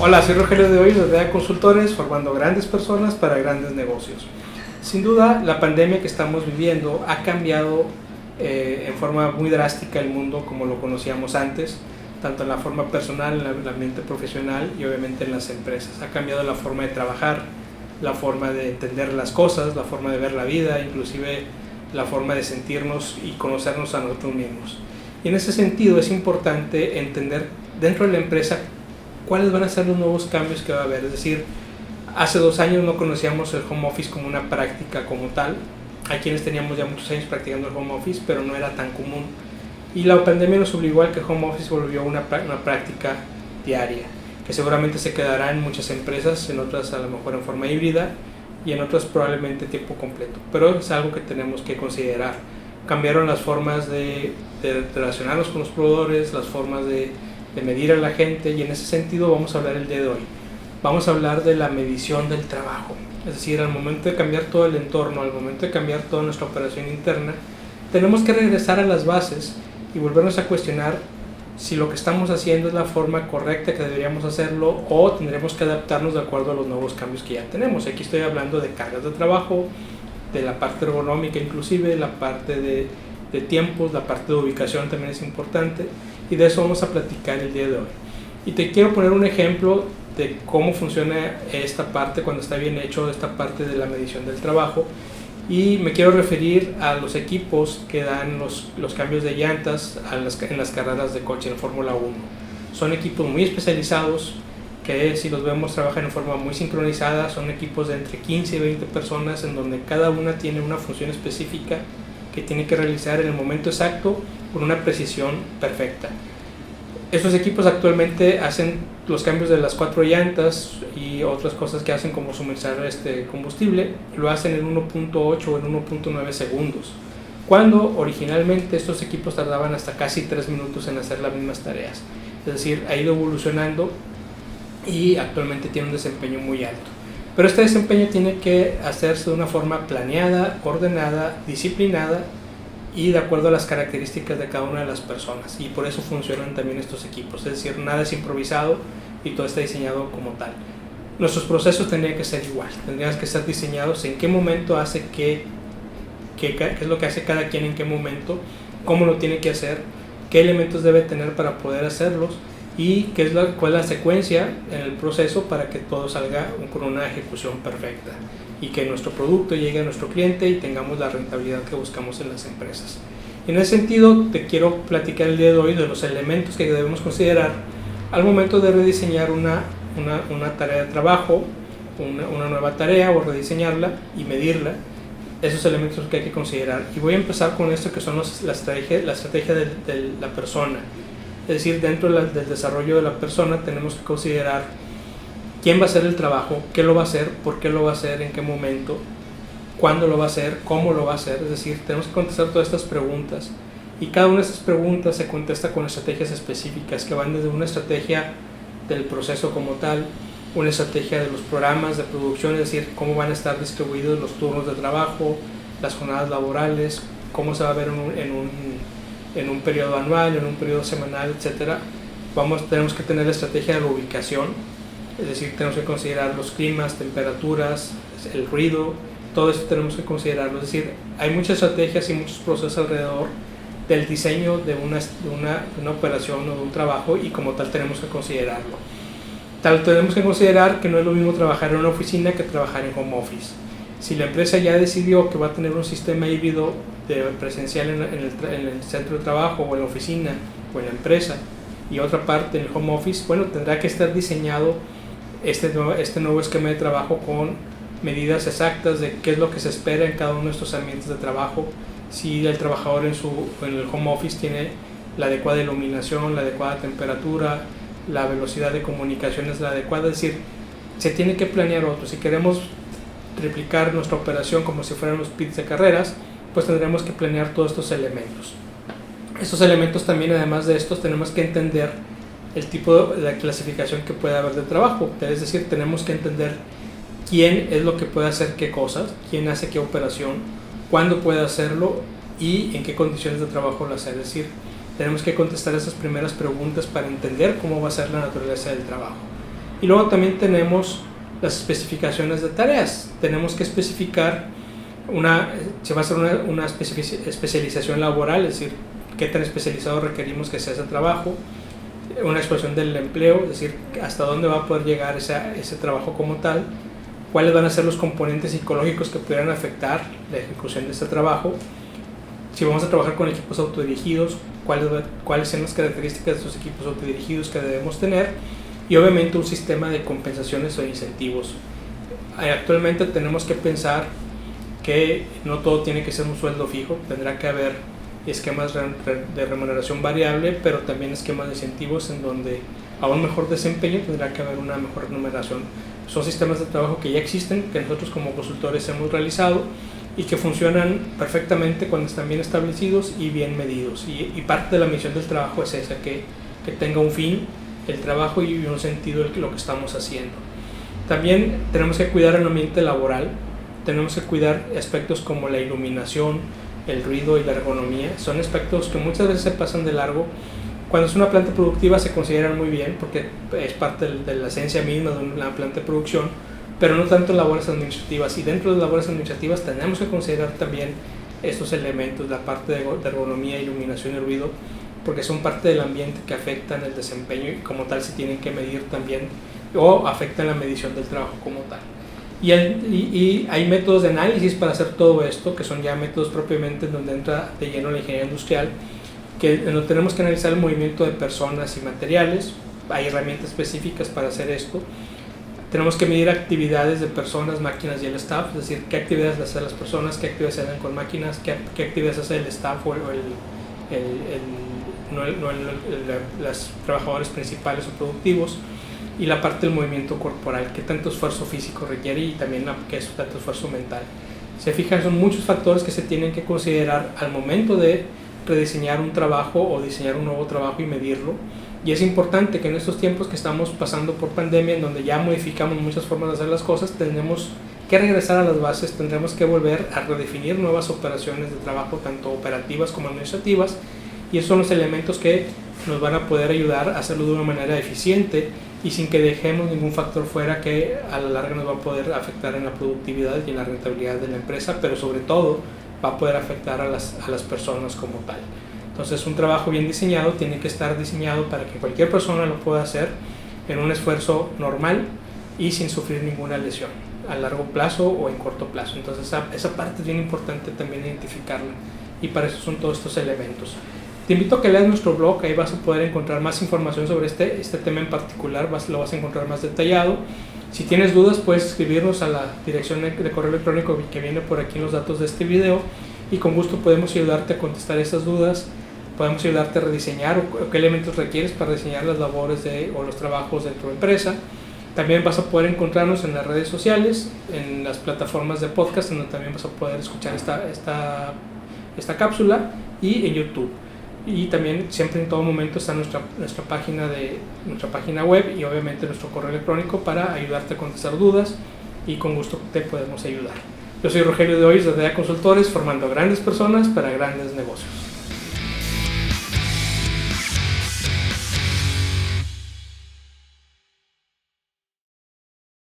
Hola, soy Rogelio de Hoy, de Consultores, formando grandes personas para grandes negocios. Sin duda, la pandemia que estamos viviendo ha cambiado en forma muy drástica el mundo como lo conocíamos antes, tanto en la forma personal, en el ambiente profesional y obviamente en las empresas. Ha cambiado la forma de trabajar, la forma de entender las cosas, la forma de ver la vida, inclusive la forma de sentirnos y conocernos a nosotros mismos. Y en ese sentido es importante entender dentro de la empresa cuáles van a ser los nuevos cambios que va a haber. Es decir, hace 2 años no conocíamos el home office como una práctica como tal. Hay quienes teníamos ya muchos años practicando el home office, pero no era tan común. Y la pandemia nos obligó a que el home office volvió una práctica diaria, que seguramente se quedará en muchas empresas, en otras a lo mejor en forma híbrida y en otras probablemente tiempo completo. Pero es algo que tenemos que considerar. Cambiaron las formas de relacionarnos con los proveedores, las formas de medir a la gente, y en ese sentido vamos a hablar el día de hoy. Vamos a hablar de la medición del trabajo. Es decir, al momento de cambiar todo el entorno, al momento de cambiar toda nuestra operación interna, tenemos que regresar a las bases y volvernos a cuestionar si lo que estamos haciendo es la forma correcta que deberíamos hacerlo o tendremos que adaptarnos de acuerdo a los nuevos cambios que ya tenemos. Aquí estoy hablando de cargas de trabajo, de la parte ergonómica inclusive, la parte de tiempos, la parte de ubicación también es importante, y de eso vamos a platicar el día de hoy. Y te quiero poner un ejemplo de cómo funciona esta parte cuando está bien hecho, esta parte de la medición del trabajo, y me quiero referir a los equipos que dan los cambios de llantas en las carreras de coche en Fórmula 1. Son equipos muy especializados que, si los vemos, trabajan en forma muy sincronizada. Son equipos de entre 15 y 20 personas en donde cada una tiene una función específica que tiene que realizar en el momento exacto con una precisión perfecta. Estos equipos actualmente hacen los cambios de las 4 llantas y otras cosas que hacen como suministrar combustible, lo hacen en 1.8 o en 1.9 segundos, cuando originalmente estos equipos tardaban hasta casi 3 minutos en hacer las mismas tareas. Es decir, ha ido evolucionando y actualmente tiene un desempeño muy alto. Pero este desempeño tiene que hacerse de una forma planeada, ordenada, disciplinada y de acuerdo a las características de cada una de las personas, y por eso funcionan también estos equipos. Es decir, nada es improvisado y todo está diseñado como tal. Nuestros procesos tendrían que ser igual, tendrían que ser diseñados en qué momento hace qué es lo que hace cada quien en qué momento, cómo lo tiene que hacer, qué elementos debe tener para poder hacerlos y cuál es la secuencia en el proceso para que todo salga con una ejecución perfecta y que nuestro producto llegue a nuestro cliente y tengamos la rentabilidad que buscamos en las empresas. En ese sentido, te quiero platicar el día de hoy de los elementos que debemos considerar al momento de rediseñar una tarea de trabajo, una nueva tarea, o rediseñarla y medirla. Esos elementos que hay que considerar. Y voy a empezar con esto, que son la estrategia de la persona. Es decir, dentro del desarrollo de la persona tenemos que considerar quién va a hacer el trabajo, qué lo va a hacer, por qué lo va a hacer, en qué momento, cuándo lo va a hacer, cómo lo va a hacer. Es decir, tenemos que contestar todas estas preguntas, y cada una de estas preguntas se contesta con estrategias específicas que van desde una estrategia del proceso como tal, una estrategia de los programas de producción, es decir, cómo van a estar distribuidos los turnos de trabajo, las jornadas laborales, cómo se va a ver en un periodo anual, en un periodo semanal, etc. Tenemos que tener la estrategia de la ubicación, es decir, tenemos que considerar los climas, temperaturas, el ruido, todo esto tenemos que considerarlo. Es decir, hay muchas estrategias y muchos procesos alrededor del diseño de una operación o de un trabajo, y como tal tenemos que considerarlo. Tenemos que considerar que no es lo mismo trabajar en una oficina que trabajar en home office. Si la empresa ya decidió que va a tener un sistema híbrido presencial en el centro de trabajo o en la oficina o en la empresa, y otra parte en el home office, bueno, tendrá que estar diseñado este nuevo esquema de trabajo con medidas exactas de qué es lo que se espera en cada uno de estos ambientes de trabajo. Si el trabajador en el home office tiene la adecuada iluminación, la adecuada temperatura, la velocidad de comunicación es la adecuada. Es decir, se tiene que planear otro. Si queremos replicar nuestra operación como si fueran los pits de carreras, pues tendremos que planear todos estos elementos. Estos elementos también, además de estos, tenemos que entender el tipo de clasificación que puede haber de trabajo. Es decir, tenemos que entender quién es lo que puede hacer qué cosas, quién hace qué operación, cuándo puede hacerlo y en qué condiciones de trabajo lo hace. Es decir, tenemos que contestar esas primeras preguntas para entender cómo va a ser la naturaleza del trabajo. Y luego también tenemos las especificaciones de tareas. Tenemos que especificar se va a hacer una especialización laboral, es decir, qué tan especializado requerimos que sea ese trabajo, una expresión del empleo, es decir, hasta dónde va a poder llegar ese trabajo como tal, cuáles van a ser los componentes psicológicos que pudieran afectar la ejecución de este trabajo, si vamos a trabajar con equipos autodirigidos, cuáles son las características de esos equipos autodirigidos que debemos tener, y obviamente un sistema de compensaciones o incentivos. Actualmente tenemos que pensar que no todo tiene que ser un sueldo fijo, tendrá que haber esquemas de remuneración variable, pero también esquemas de incentivos en donde a un mejor desempeño tendrá que haber una mejor remuneración. Son sistemas de trabajo que ya existen, que nosotros como consultores hemos realizado y que funcionan perfectamente cuando están bien establecidos y bien medidos. Y parte de la misión del trabajo es esa, que tenga un fin el trabajo y un sentido lo que estamos haciendo. También tenemos que cuidar el ambiente laboral, tenemos que cuidar aspectos como la iluminación, el ruido y la ergonomía. Son aspectos que muchas veces se pasan de largo. Cuando es una planta productiva se consideran muy bien porque es parte de la esencia misma de una planta de producción, pero no tanto en labores administrativas. Y dentro de las labores administrativas tenemos que considerar también estos elementos, la parte de ergonomía, iluminación y ruido, porque son parte del ambiente que afectan el desempeño y como tal se tienen que medir también o afectan la medición del trabajo como tal. Y hay métodos de análisis para hacer todo esto, que son ya métodos propiamente en donde entra de lleno la ingeniería industrial, que donde tenemos que analizar el movimiento de personas y materiales. Hay herramientas específicas para hacer esto. Tenemos que medir actividades de personas, máquinas y el staff, es decir, qué actividades hacen las personas, qué actividades se hacen con máquinas, qué actividades hace el staff o los trabajadores principales o productivos, y la parte del movimiento corporal, qué tanto esfuerzo físico requiere y también qué es tanto esfuerzo mental. Se fijan, son muchos factores que se tienen que considerar al momento de rediseñar un trabajo o diseñar un nuevo trabajo y medirlo. Y es importante que en estos tiempos que estamos pasando por pandemia, en donde ya modificamos muchas formas de hacer las cosas, tenemos que regresar a las bases, tendremos que volver a redefinir nuevas operaciones de trabajo, tanto operativas como administrativas, y esos son los elementos que nos van a poder ayudar a hacerlo de una manera eficiente y sin que dejemos ningún factor fuera que a la larga nos va a poder afectar en la productividad y en la rentabilidad de la empresa, pero sobre todo va a poder afectar a las personas como tal. Entonces, un trabajo bien diseñado tiene que estar diseñado para que cualquier persona lo pueda hacer en un esfuerzo normal y sin sufrir ninguna lesión a largo plazo o en corto plazo. Entonces, esa parte es bien importante también identificarla, y para eso son todos estos elementos. Te invito a que leas nuestro blog, ahí vas a poder encontrar más información sobre este tema en particular, lo vas a encontrar más detallado. Si tienes dudas, puedes escribirnos a la dirección de correo electrónico que viene por aquí en los datos de este video, y con gusto podemos ayudarte a contestar esas dudas, podemos ayudarte a rediseñar o qué elementos requieres para diseñar las labores o los trabajos de tu empresa. También vas a poder encontrarnos en las redes sociales, en las plataformas de podcast, donde también vas a poder escuchar esta cápsula, y en YouTube. Y también siempre en todo momento está nuestra página web y obviamente nuestro correo electrónico para ayudarte a contestar dudas, y con gusto te podemos ayudar. Yo soy Rogelio de Hoyos de DEA Consultores, formando a grandes personas para grandes negocios.